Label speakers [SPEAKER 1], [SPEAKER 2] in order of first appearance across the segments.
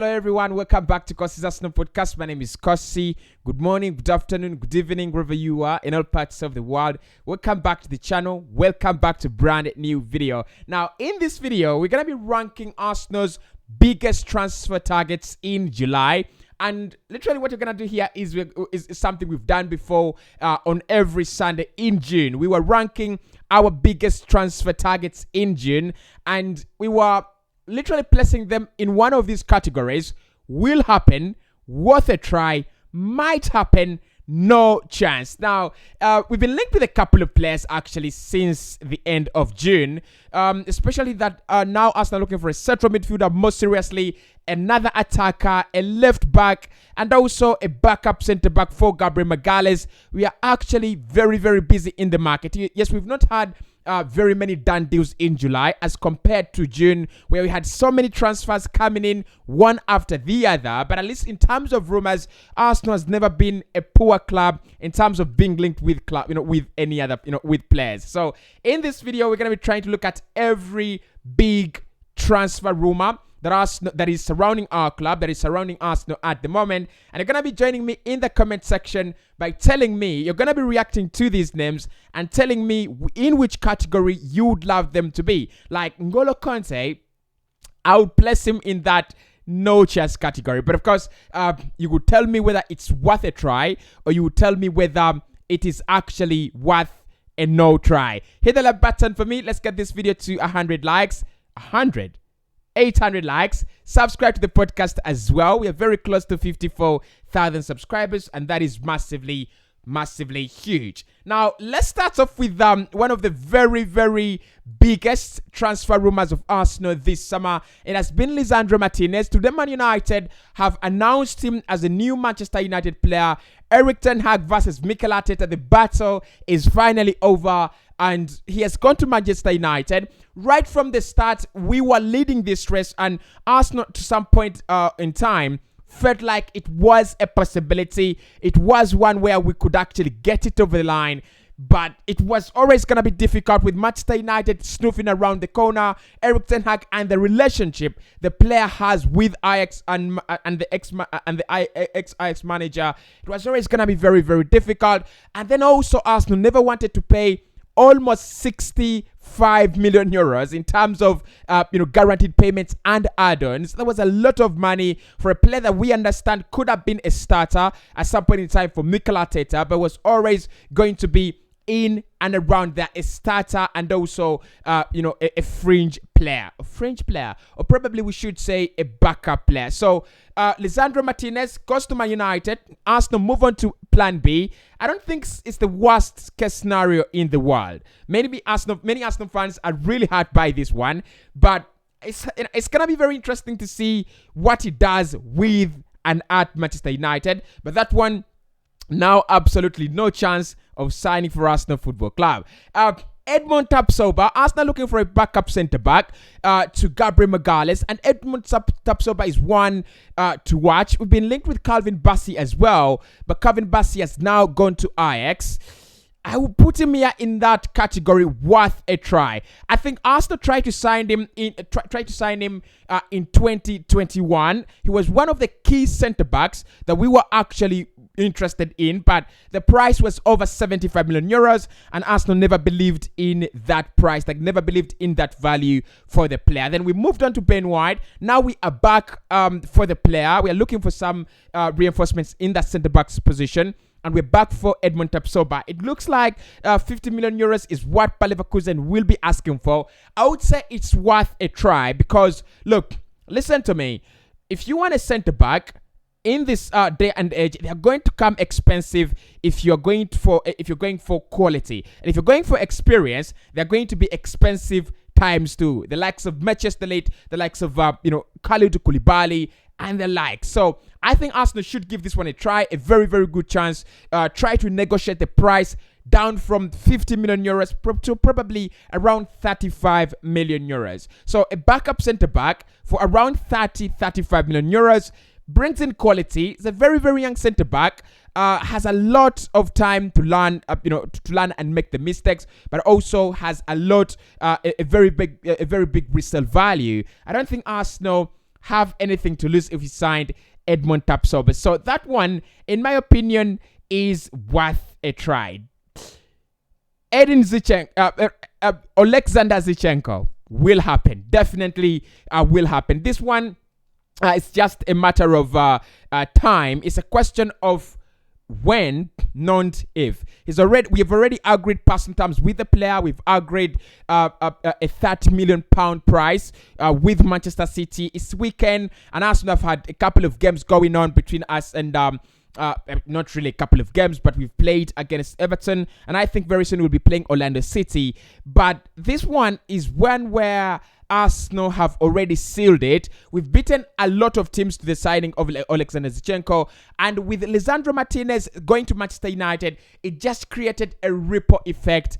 [SPEAKER 1] Hello everyone, welcome back to Cossy's Arsenal podcast. My name is Cossy. Good morning, good afternoon, good evening, wherever you are in all parts of the world. Welcome back to the channel. Welcome back to brand new video. Now, in this video, we're going to be ranking Arsenal's biggest transfer targets in July. And literally what we're going to do here is something we've done before on every Sunday in June. We were ranking our biggest transfer targets in June, and we were literally placing them in one of these categories: will happen, worth a try, might happen, no chance. Now, we've been linked with a couple of players actually since the end of June, especially that now Arsenal looking for a central midfielder, more seriously, another attacker, a left back, and also a backup centre back for Gabriel Magalhaes. We are actually very, very busy in the market. Yes, we've not had very many done deals in July as compared to June, where we had so many transfers coming in one after the other. But at least in terms of rumors, Arsenal has never been a poor club in terms of being linked with with any other, with players. So in this video, we're going to be trying to look at every big transfer rumor that is surrounding our club, that is surrounding Arsenal at the moment. And you're going to be joining me in the comment section by telling me, you're going to be reacting to these names and telling me in which category you would love them to be. Like N'Golo Kante, I would place him in that no chance category. But of course, you would tell me whether it's worth a try, or you would tell me whether it is actually worth a no try. Hit the like button for me. Let's get this video to 100 likes. 800 likes. Subscribe to the podcast as well. We are very close to 54,000 subscribers, and that is massively huge. Now, let's start off with one of the very, very biggest transfer rumors of Arsenal this summer. It has been Lisandro Martinez. Today, Man United have announced him as a new Manchester United player. Erik ten Hag versus Mikel Arteta. The battle is finally over, and he has gone to Manchester United. Right from the start, we were leading this race, and Arsenal, to some point in time, felt like it was a possibility. It was one where we could actually get it over the line, but it was always going to be difficult with Manchester United snooping around the corner, Erik ten Hag, and the relationship the player has with Ajax and the ex-Ajax manager. It was always going to be very, very difficult. And then also Arsenal never wanted to pay almost 65 million euros in terms of guaranteed payments and add-ons. There was a lot of money for a player that we understand could have been a starter at some point in time for Mikel Arteta, but was always going to be in and around that, a starter and also a fringe player, or probably we should say a backup player. So Lisandro Martinez goes to Man United. Arsenal move on to plan B. I don't think it's the worst case scenario in the world. Many Arsenal fans are really hurt by this one, but it's gonna be very interesting to see what he does with and at Manchester United. But that one, now absolutely no chance of signing for Arsenal Football Club. Edmond Tapsoba, Arsenal looking for a backup centre-back to Gabriel Magalhaes, and Edmond Tapsoba is one to watch. We've been linked with Bassey as well, but Bassey has now gone to Ajax. I will put him here in that category, worth a try. I think Arsenal tried to sign him in 2021. He was one of the key centre-backs that we were actually interested in, but the price was over 75 million euros, and Arsenal never believed in that price, never believed in that value for the player. Then we moved on to Ben White. Now we are back for the player. We are looking for some reinforcements in that centre-back's position, and we're back for Edmond Tapsoba. It looks like 50 million euros is what Bayer Leverkusen will be asking for. I would say it's worth a try because, look, listen to me. If you want a centre-back in this day and age, they are going to come expensive if you're going for quality. And if you're going for experience, they're going to be expensive times two. The likes of Manchester United, the likes of Kalidou Koulibaly, and the like. So I think Arsenal should give this one a try, a very, very good chance. Try to negotiate the price down from 50 million euros to probably around 35 million euros. So a backup centre-back for around 35 million euros. Brings in quality. He's a very, very young centre-back. Has a lot of time to learn, to learn and make the mistakes, but also has a lot, a very big resale value. I don't think Arsenal have anything to lose if he signed Edmond Tapsoba. So that one, in my opinion, is worth a try. Alexander Zichenko will happen. Definitely will happen. This one, it's just a matter of time. It's a question of when, not if. We've already agreed personal terms with the player. We've agreed a £30 million price with Manchester City. It's weekend, and Arsenal have had a couple of games going on between us and not really a couple of games, but we've played against Everton, and I think very soon we'll be playing Orlando City. But this one is one where Arsenal have already sealed it. We've beaten a lot of teams to the signing of Alexander Zichenko, and with Lisandro Martinez going to Manchester United, it just created a ripple effect.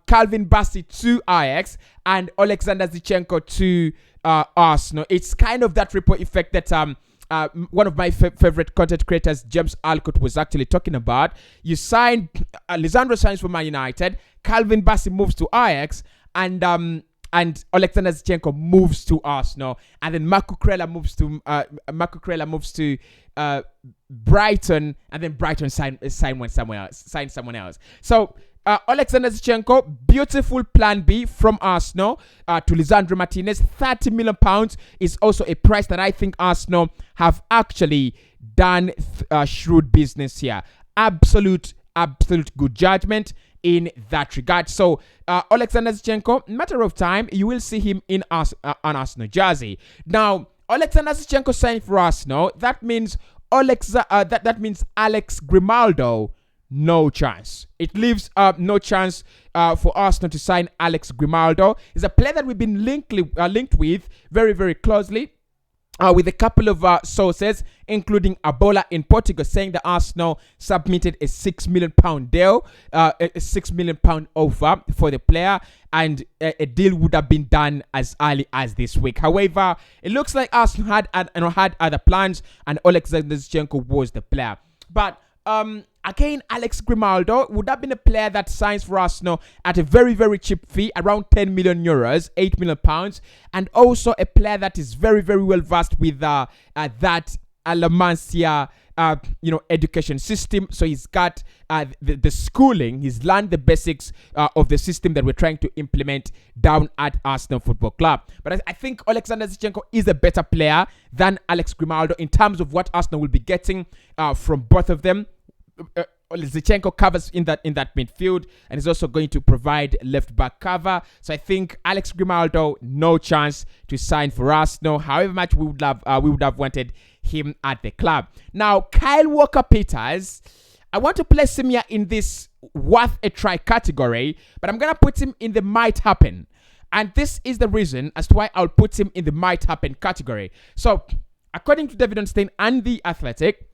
[SPEAKER 1] Calvin Bassey to Ajax and Alexander Zichenko to Arsenal. It's kind of that ripple effect that one of my favorite content creators, James Alcott, was actually talking about. You sign, Lisandro signs for Man United, Calvin Bassey moves to Ajax, and Alexander Zichenko moves to Arsenal, and then Marco Kurela moves to Brighton, and then Brighton sign someone else. So Alexander Zichenko, beautiful plan B from Arsenal to Lisandro Martinez. £30 million is also a price that I think Arsenal have actually done shrewd business here. Absolute good judgment in that regard. So Alexander Zichenko, matter of time, you will see him in an Arsenal jersey. Now, Alexander Zichenko signed for Arsenal. That means that means Alex Grimaldo, no chance. It leaves no chance for Arsenal to sign Alex Grimaldo. He's a player that we've been linked with very, very closely. With a couple of sources, including Abola in Portugal, saying that Arsenal submitted a £6 million deal, a £6 million offer for the player, and a deal would have been done as early as this week. However, it looks like Arsenal had other plans, and Alexander Zichenko was the player. But again, Alex Grimaldo would have been a player that signs for Arsenal at a very, very cheap fee, around 10 million euros, 8 million pounds, and also a player that is very, very well versed with that La Masia education system. So he's got the schooling. He's learned the basics of the system that we're trying to implement down at Arsenal Football Club. But I think Alexander Zichenko is a better player than Alex Grimaldo in terms of what Arsenal will be getting from both of them. Zichenko covers in that midfield, and is also going to provide left back cover. So I think Alex Grimaldo, no chance to sign for Arsenal. However much we would have wanted him at the club. Now, Kyle Walker-Peters, I want to place him here in this worth a try category, but I'm gonna put him in the might happen, and this is the reason as to why I'll put him in the might happen category. So, according to David Ornstein and The Athletic,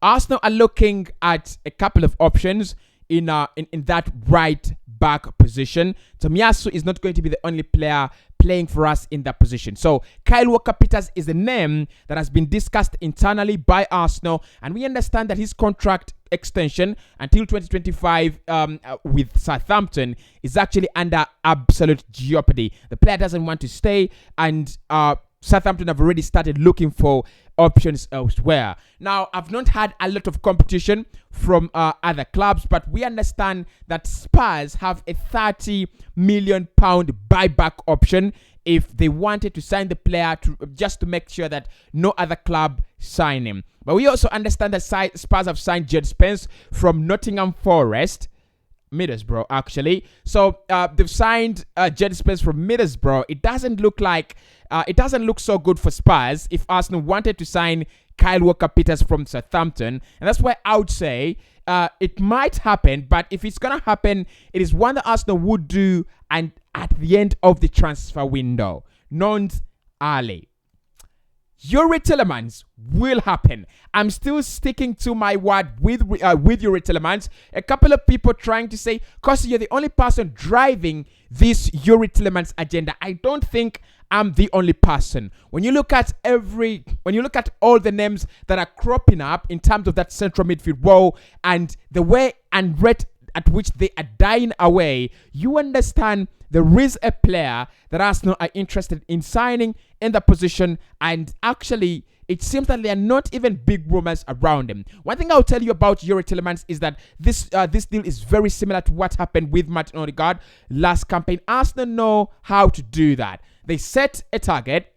[SPEAKER 1] Arsenal are looking at a couple of options in that right back position. Tomiyasu is not going to be the only player playing for us in that position. So Kyle Walker-Peters is a name that has been discussed internally by Arsenal, and we understand that his contract extension until 2025 with Southampton is actually under absolute jeopardy. The player doesn't want to stay, and Southampton have already started looking for options elsewhere. Now, I've not had a lot of competition from other clubs, but we understand that Spurs have a £30 million buyback option if they wanted to sign the player, just to make sure that no other club sign him. But we also understand that Spurs have signed Jed Spence from Nottingham Forest. Middlesbrough, actually. So they've signed Jed Spence from Middlesbrough. It doesn't look so good for Spurs if Arsenal wanted to sign Kyle Walker-Peters from Southampton, and that's why I would say it might happen. But if it's gonna happen, it is one that Arsenal would do and at the end of the transfer window, not early. Yuri Tillemans will happen. I'm still sticking to my word with Yuri Tillemans. A couple of people trying to say, Cossy, you're the only person driving this Yuri Tillemans agenda. I don't think I'm the only person. When you look at all the names that are cropping up in terms of that central midfield role and the way and rate at which they are dying away, you understand there is a player that Arsenal are interested in signing in the position, and actually it seems that there are not even big rumors around him. One thing I'll tell you about Youri Tielemans is that this deal is very similar to what happened with Martin Odegaard last campaign. Arsenal know how to do that. They set a target,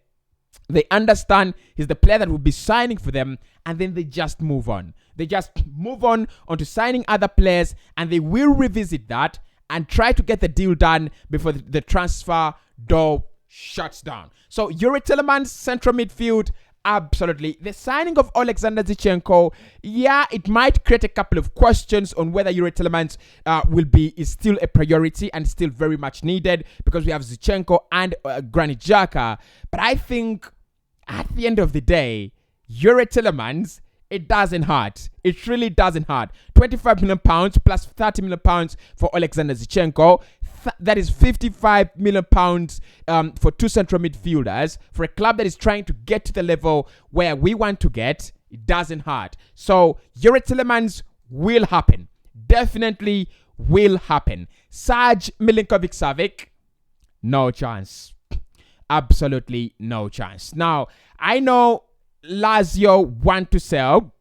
[SPEAKER 1] they understand he's the player that will be signing for them, and then they just move on. They just move on onto signing other players, and they will revisit that and try to get the deal done before the transfer door shuts down. So Youri Tielemans, central midfield, absolutely. The signing of Alexander Zinchenko, yeah, it might create a couple of questions on whether Youri Tielemans is still a priority and still very much needed, because we have Zinchenko and Granit Xhaka. But I think at the end of the day, Youri Tielemans, it doesn't hurt. It really doesn't hurt. £25 million plus £30 million for Alexander Zinchenko. That is £55 million for two central midfielders. For a club that is trying to get to the level where we want to get, it doesn't hurt. So Youri Tielemans will happen. Definitely will happen. Serge Milinkovic-Savic, no chance. Absolutely no chance. Now, I know Lazio want to sell,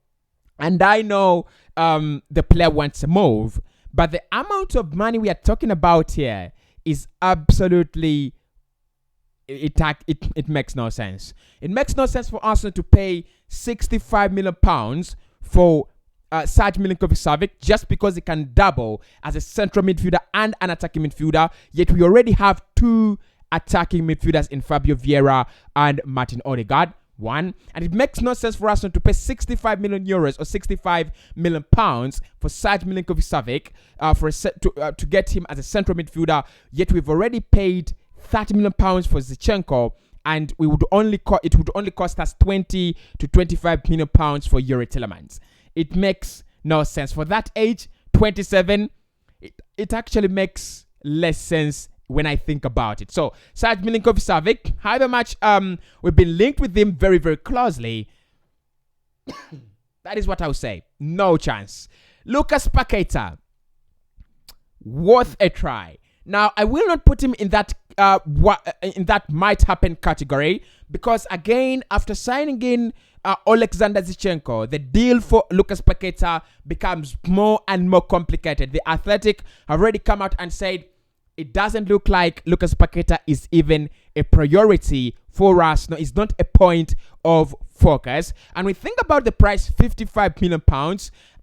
[SPEAKER 1] and I know the player wants to move, but the amount of money we are talking about here is absolutely, it makes no sense. It makes no sense for Arsenal to pay £65 million for Serge Milinkovic-Savic just because he can double as a central midfielder and an attacking midfielder, yet we already have two attacking midfielders in Fabio Vieira and Martin Odegaard. One, and it makes no sense for us to pay 65 million euros or 65 million pounds for Serge Milinkovic-Savic to get him as a central midfielder. Yet we've already paid 30 million pounds for Zinchenko, and it would only cost us 20 to 25 million pounds for Youri Tielemans. It makes no sense for that age, 27. It actually makes less sense when I think about it. So Serge Milinkovic-Savic, however much we've been linked with him very, very closely, that is what I would say. No chance. Lucas Paketa, worth a try. Now, I will not put him in that might happen category, because again, after signing in Alexander Zinchenko, the deal for Lucas Paketa becomes more and more complicated. The Athletic have already come out and said it doesn't look like Lucas Paketa is even a priority for us. No, it's not a point of focus. And we think about the price, £55 million,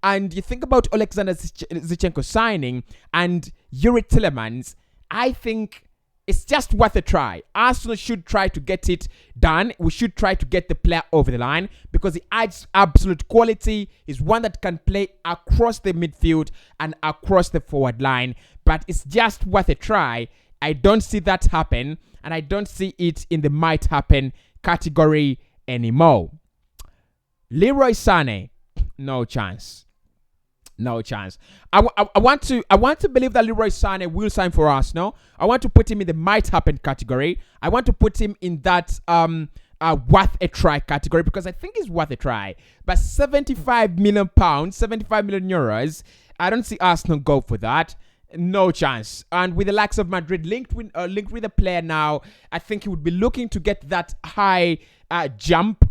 [SPEAKER 1] and you think about Alexander Zinchenko signing and Youri Tielemans, I think it's just worth a try. Arsenal should try to get it done. We should try to get the player over the line because he adds absolute quality. He's one that can play across the midfield and across the forward line. But it's just worth a try. I don't see that happen, and I don't see it in the might happen category anymore. Leroy Sani, no chance. No chance. I want to believe that Leroy Sani will sign for Arsenal. I want to put him in the might happen category. I want to put him in that worth a try category because I think he's worth a try. But £75 million, 75 million euros, I don't see Arsenal go for that. No chance. And with the likes of Madrid linked with the player now, I think he would be looking to get that high jump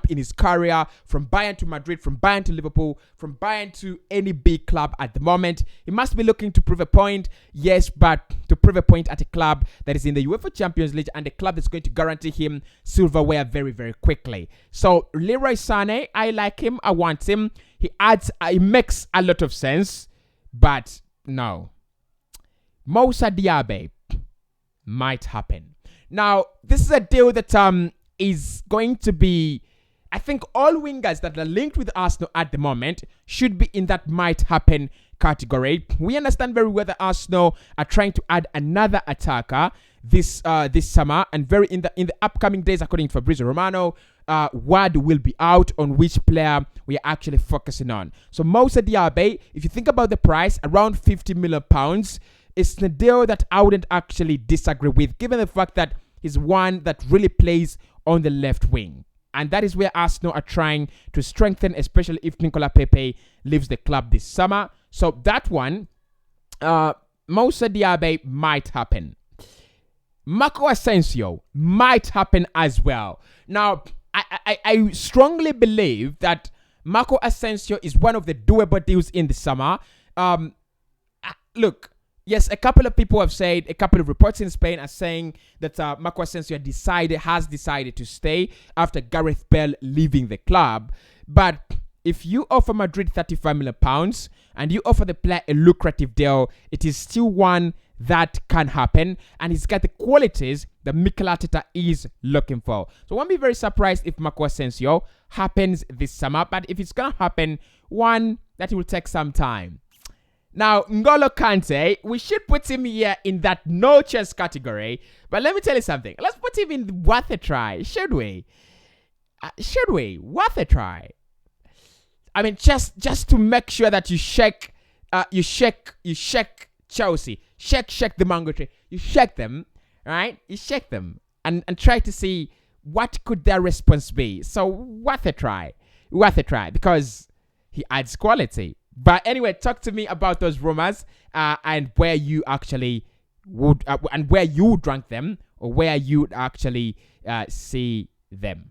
[SPEAKER 1] in his career from Bayern to Madrid, from Bayern to Liverpool, from Bayern to any big club at the moment. He must be looking to prove a point, yes, but to prove a point at a club that is in the UEFA Champions League and a club that's going to guarantee him silverware very, very quickly. So Leroy Sani, I like him, I want him. He makes a lot of sense, but no. Moussa Diaby might happen. Now, this is a deal that is going to be, I think all wingers that are linked with Arsenal at the moment should be in that might happen category. We understand very well that Arsenal are trying to add another attacker this summer, and in the upcoming days, according to Fabrizio Romano, word will be out on which player we are actually focusing on. So Moussa Diaby, if you think about the price, around £50 million, it's the deal that I wouldn't actually disagree with, given the fact that he's one that really plays on the left wing. And that is where Arsenal are trying to strengthen, especially if Nicolas Pepe leaves the club this summer. So that one Moussa Diaby might happen. Marco Asensio might happen as well. Now, I strongly believe that Marco Asensio is one of the doable deals in the summer. Look, yes, a couple of people have said, a couple of reports in Spain are saying that Marco Asensio has decided to stay after Gareth Bale leaving the club. But if you offer Madrid £35 million and you offer the player a lucrative deal, it is still one that can happen, and he's got the qualities that Mikel Arteta is looking for. So I won't be very surprised if Marco Asensio happens this summer, but if it's gonna happen, one that will take some time. Now, N'Golo Kante, we should put him here in that no chance category, but let me tell you something. Let's put him in worth a try, should we? Worth a try. I mean, just to make sure that you shake Chelsea. Shake the mango tree. You shake them, right? You shake them and try to see what could their response be. So worth a try because he adds quality. But anyway, talk to me about those rumors and where you actually would and where you would rank them or where you would actually see them.